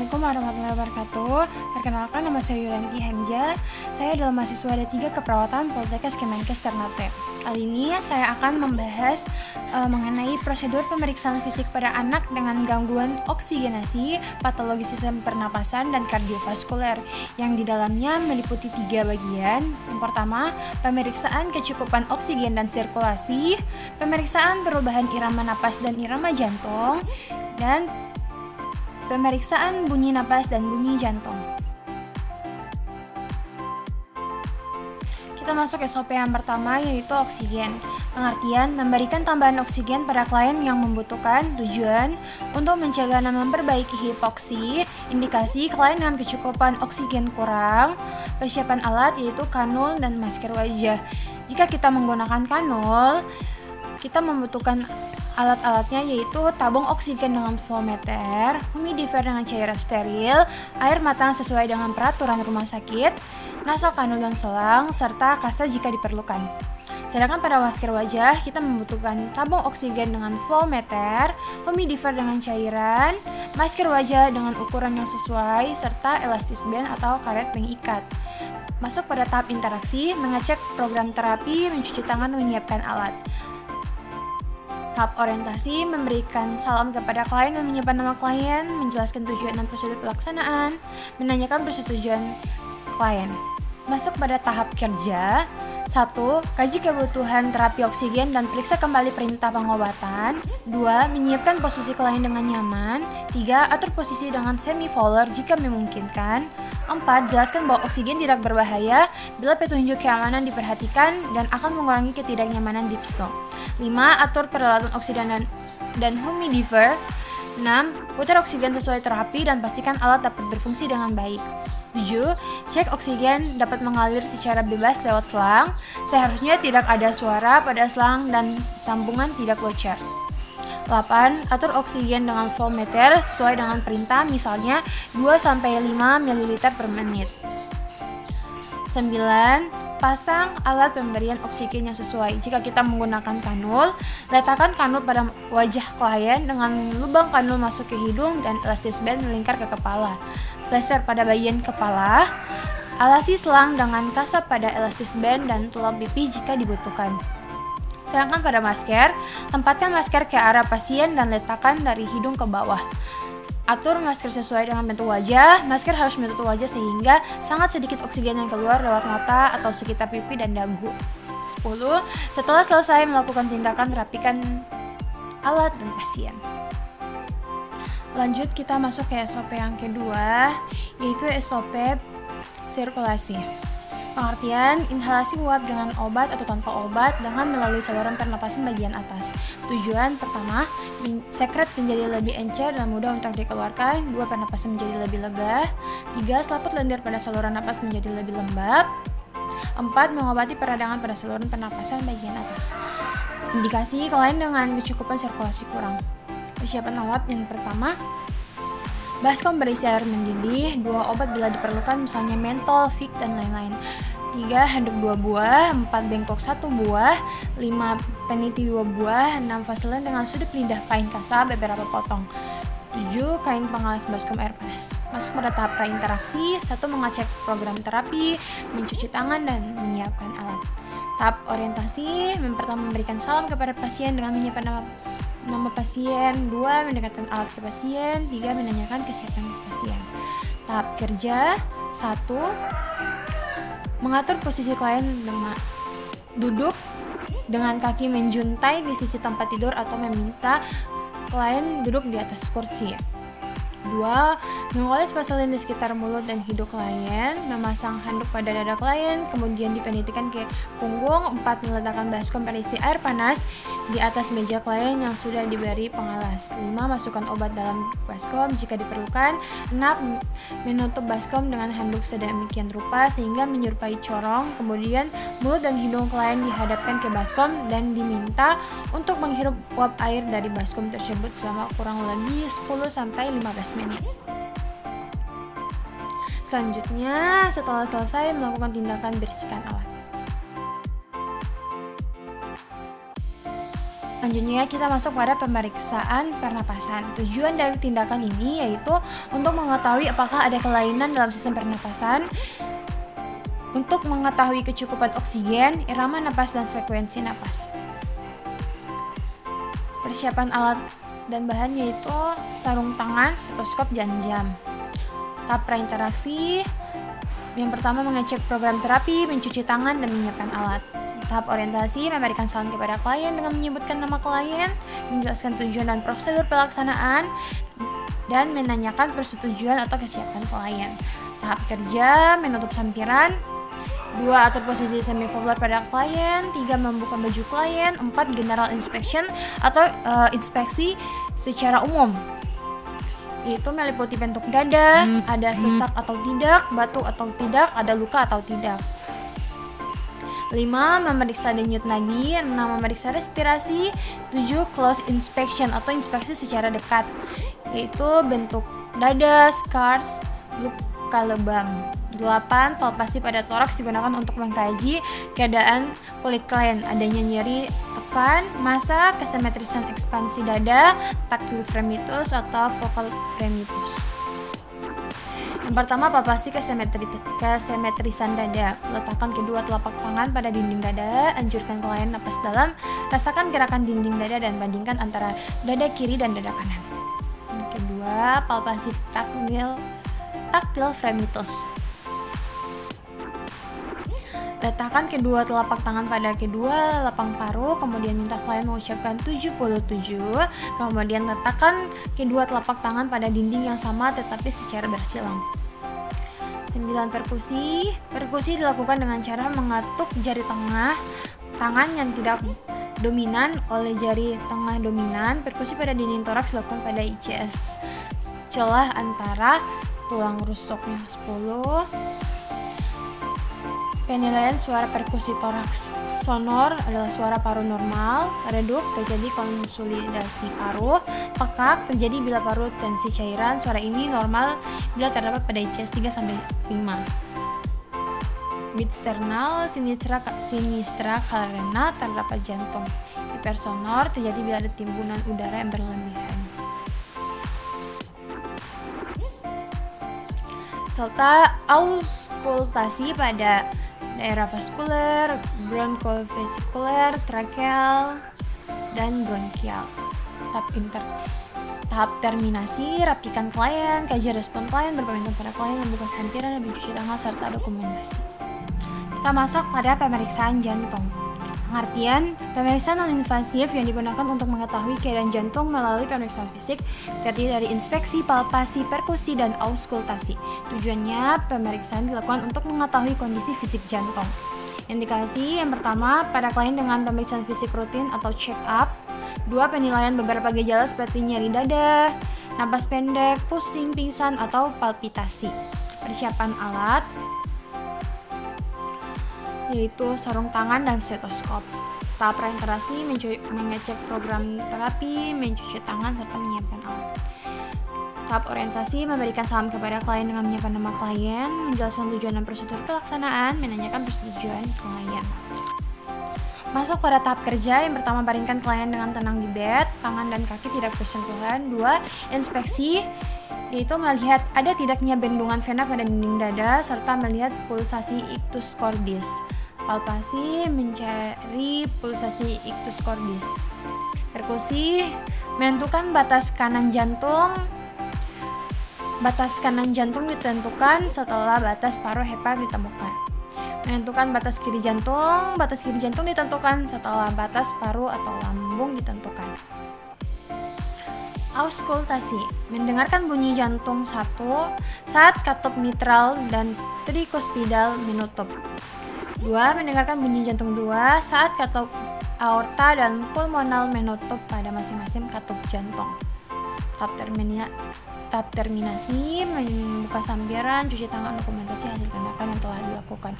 Assalamualaikum warahmatullahi wabarakatuh. Perkenalkan, nama saya Yulianti Hamzah. Saya adalah mahasiswa D3 Keperawatan Poltekkes Kemenkes Ternate. Kali ini saya akan membahas mengenai prosedur pemeriksaan fisik pada anak dengan gangguan oksigenasi, patologi sistem pernapasan, dan kardiovaskuler, yang di dalamnya meliputi 3 bagian. Yang pertama, pemeriksaan kecukupan oksigen dan sirkulasi, pemeriksaan perubahan irama napas dan irama jantung, dan pemeriksaan bunyi napas dan bunyi jantung. Kita masuk SOP yang pertama, yaitu oksigen. Pengertian, memberikan tambahan oksigen pada klien yang membutuhkan. Tujuan, untuk mencegah dan memperbaiki hipoksi. Indikasi, klien dengan kecukupan oksigen kurang. Persiapan alat, yaitu kanul dan masker wajah. Jika kita menggunakan kanul, kita membutuhkan alat-alatnya, yaitu tabung oksigen dengan flowmeter, humidifier dengan cairan steril, air matang sesuai dengan peraturan rumah sakit, nasal kanul dan selang, serta kasa jika diperlukan. Sedangkan pada masker wajah, kita membutuhkan tabung oksigen dengan flowmeter, humidifier dengan cairan, masker wajah dengan ukuran yang sesuai, serta elastis band atau karet pengikat. Masuk pada tahap interaksi, mengecek program terapi, mencuci tangan, menyiapkan alat. Tahap orientasi, memberikan salam kepada klien dan menyimpan nama klien, menjelaskan tujuan dan prosedur pelaksanaan, menanyakan persetujuan klien. Masuk pada tahap kerja. 1. Kaji kebutuhan terapi oksigen dan periksa kembali perintah pengobatan. 2. Menyiapkan posisi klien dengan nyaman. 3. Atur posisi dengan semi-fowler jika memungkinkan. 4. Jelaskan bahwa oksigen tidak berbahaya bila petunjuk keamanan diperhatikan dan akan mengurangi ketidaknyamanan di psno. 5. Atur peralatan oksigen dan humidifier. 6. Putar oksigen sesuai terapi dan pastikan alat dapat berfungsi dengan baik. 7. Cek oksigen dapat mengalir secara bebas lewat selang. Seharusnya tidak ada suara pada selang dan sambungan tidak bocor. 8. Atur oksigen dengan flowmeter sesuai dengan perintah, misalnya 2-5 ml per menit. 9. Pasang alat pemberian oksigen yang sesuai. Jika kita menggunakan kanul, letakkan kanul pada wajah klien dengan lubang kanul masuk ke hidung dan elastis band melingkar ke kepala. Plester pada bagian kepala. Alasi selang dengan kasap pada elastis band dan tulang pipi jika dibutuhkan. Sedangkan pada masker, tempatkan masker ke arah pasien dan letakkan dari hidung ke bawah. Atur masker sesuai dengan bentuk wajah. Masker harus menutup wajah sehingga sangat sedikit oksigen yang keluar lewat mata atau sekitar pipi dan dagu. 10. Setelah selesai melakukan tindakan, rapikan alat dan pasien. Lanjut, kita masuk ke SOP yang kedua, yaitu SOP sirkulasi. Pengertian, inhalasi uap dengan obat atau tanpa obat dengan melalui saluran pernapasan bagian atas. Tujuan pertama, sekret menjadi lebih encer dan mudah untuk dikeluarkan. 2. Pernapasan menjadi lebih lega. 3. Selaput lendir pada saluran napas menjadi lebih lembab. 4. Mengobati peradangan pada saluran pernapasan bagian atas. Indikasi, klien dengan kecukupan sirkulasi kurang. Persiapan alat yang pertama, baskom berisi air mendidih, 2 obat bila diperlukan, misalnya mentol, Vic, dan lain-lain. 3. Handuk 2 buah, 4 bengkok 1 buah, 5 peniti 2 buah, 6 vaselin dengan sudut lidah kain kasa beberapa potong. 7. Kain pengalas baskom air panas. Masuk pada tahap prainteraksi. 1. Mengecek program terapi, mencuci tangan, dan menyiapkan alat. Tahap orientasi, pertama memberikan salam kepada pasien dengan menyiapkan nama pasien. 2. Mendekatkan alat ke pasien. 3. Menanyakan kesehatan pasien. Tahap kerja. 1. Mengatur posisi klien dengan duduk dengan kaki menjuntai di sisi tempat tidur atau meminta klien duduk di atas kursi. 2. Mengoles vaselin di sekitar mulut dan hidung klien, memasang handuk pada dada klien, kemudian dipenitikan ke punggung. 4. Meletakkan baskom berisi air panas di atas meja klien yang sudah diberi pengalas. 5. Masukkan obat dalam baskom jika diperlukan. 6. Menutup baskom dengan handuk sedemikian rupa sehingga menyerupai corong, kemudian mulut dan hidung klien dihadapkan ke baskom dan diminta untuk menghirup uap air dari baskom tersebut selama kurang lebih 10-15 menit. Selanjutnya, setelah selesai melakukan tindakan, bersihkan alat. Selanjutnya kita masuk pada pemeriksaan pernapasan. Tujuan dari tindakan ini yaitu untuk mengetahui apakah ada kelainan dalam sistem pernapasan, untuk mengetahui kecukupan oksigen, irama napas, dan frekuensi napas. Persiapan alat dan bahan yaitu sarung tangan, stetoskop, dan jam. Tahap prainteraksi, yang pertama mengecek program terapi, mencuci tangan, dan menyiapkan alat. Tahap orientasi, memberikan saran kepada klien dengan menyebutkan nama klien, menjelaskan tujuan dan prosedur pelaksanaan, dan menanyakan persetujuan atau kesiapan klien. Tahap kerja, menutup sampiran. 2. Atur posisi semivolar pada klien. 3. Membuka baju klien. 4. General inspection atau inspeksi secara umum, yaitu meliputi bentuk dada, ada sesak atau tidak, batuk atau tidak, ada luka atau tidak. 5. Memeriksa denyut nadi. 6. Memeriksa respirasi. 7. Close inspection atau inspeksi secara dekat, yaitu bentuk dada, scars, luka lebam. 8. Palpasi pada toraks digunakan untuk mengkaji keadaan kulit klien, adanya nyeri, tekan, massa, kesimetrisan ekspansi dada, tactile fremitus atau focal fremitus. Yang pertama, palpasi kesimetrisan dada. Letakkan kedua telapak tangan pada dinding dada, anjurkan klien napas dalam, rasakan gerakan dinding dada dan bandingkan antara dada kiri dan dada kanan. Yang kedua, palpasi tactile fremitus. Letakkan kedua telapak tangan pada kedua lapang paru, kemudian minta klien mengucapkan 77, kemudian letakkan kedua telapak tangan pada dinding yang sama tetapi secara bersilang. 9. Perkusi. Perkusi dilakukan dengan cara mengatuk jari tengah tangan yang tidak dominan oleh jari tengah dominan. Perkusi pada dinding toraks dilakukan pada ICS celah antara tulang rusuknya. 10. Penilaian suara perkusi toraks. Sonor adalah suara paru normal, redup terjadi konsolidasi paru, pekak terjadi bila paru tensi cairan. Suara ini normal bila terdapat pada ICS 3-5. Midsternal sinistra karena terdapat jantung. Hipersonor terjadi bila ada timbunan udara yang berlebihan. Serta auskultasi pada daerah vaskuler, bronkovesikuler, trakeal, dan bronkial. Tahap terminasi, rapikan klien, kaji respon klien, berpamitan pada klien, membuka sampiran, dan mencuci tangan, serta dokumentasi. Kita masuk pada pemeriksaan jantung. Pengertian, pemeriksaan non-invasif yang digunakan untuk mengetahui keadaan jantung melalui pemeriksaan fisik terdiri dari inspeksi, palpasi, perkusi, dan auskultasi. Tujuannya, pemeriksaan dilakukan untuk mengetahui kondisi fisik jantung. Indikasi yang pertama, pada klien dengan pemeriksaan fisik rutin atau check up. 2. Penilaian beberapa gejala seperti nyeri dada, napas pendek, pusing, pingsan, atau palpitasi. Persiapan alat yaitu sarung tangan dan stetoskop. Tahap prainteraksi, mengecek program terapi, mencuci tangan, serta menyiapkan alat. Tahap orientasi, memberikan salam kepada klien dengan menyiapkan nama klien, menjelaskan tujuan dan prosedur pelaksanaan, menanyakan persetujuan klien. Masuk pada tahap kerja, yang pertama baringkan klien dengan tenang di bed, tangan dan kaki tidak bersentuhan. 2. Inspeksi, yaitu melihat ada tidaknya bendungan vena pada dinding dada, serta melihat pulsasi ictus cordis. Palpasi, mencari pulsasi ictus cordis. Perkusi, menentukan batas kanan jantung. Batas kanan jantung ditentukan setelah batas paru hepar ditemukan. Menentukan batas kiri jantung. Batas kiri jantung ditentukan setelah batas paru atau lambung ditentukan. Auskultasi, mendengarkan bunyi jantung 1 saat katup mitral dan trikuspidal menutup. 2. Mendengarkan bunyi jantung 2 saat katup aorta dan pulmonal menutup pada masing-masing katup jantung. Tahap terminasi, membuka sampiran, cuci tangan, dokumentasi hasil tindakan yang telah dilakukan.